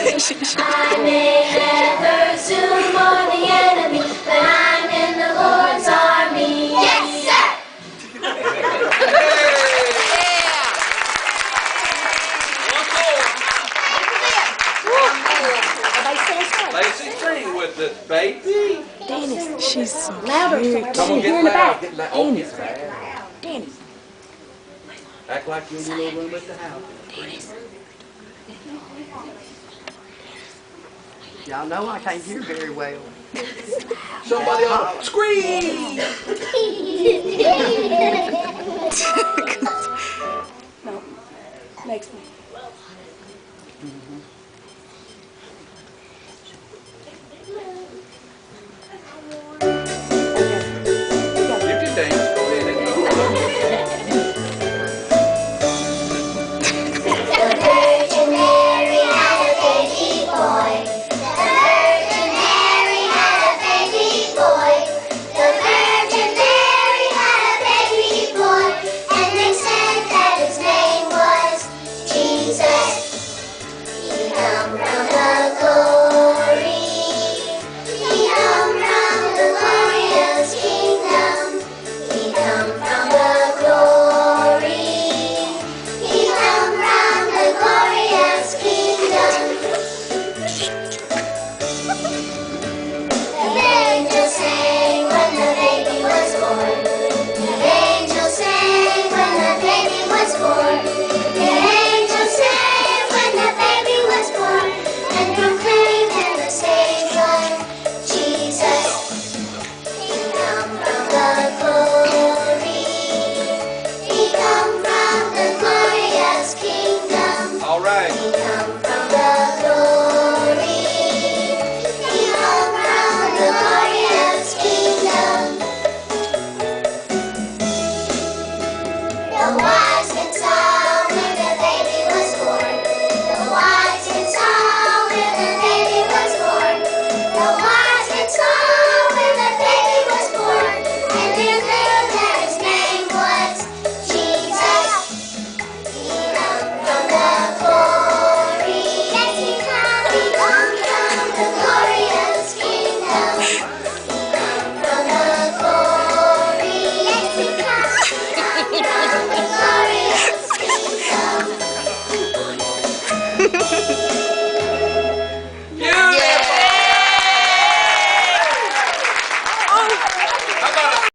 I may never soon mourn the enemy, but I'm in the Lord's army. Yes, sir! Lacey, sing with us, baby. Dennis, she's so Louder, cute. Come on, Here get in the loud. back. Get loud. Oh, get loud. Dennis. Act like you're in your little room at the house. Y'all know I can't hear very well. Somebody ought to scream. No. Next one. You can dance. Go ahead and go. The Virgin Mary had a baby boy. The Virgin Mary had a baby boy. The Virgin Mary had a baby boy. And they said that his name was Jesus. He come from the glory. He come from the glorious kingdom. He come from the glory. He come from the glorious kingdom. The angels sang when the baby was born. The angels sang when the baby was born. The angels sang when the baby was born. And proclaimed that the Savior, Jesus, He come from the glory. He come from the glorious kingdom. All right. He come from the glory. He come from the glorious kingdom. The wise men saw when the baby was born. The wise men saw when the baby was born. The wise men saw when the baby was born. And they knew that his name was Jesus. He come from the glory. Yes, he come. He come from the glorious kingdom. He come from the glory. Yes, he come. He come from the glorious kingdom.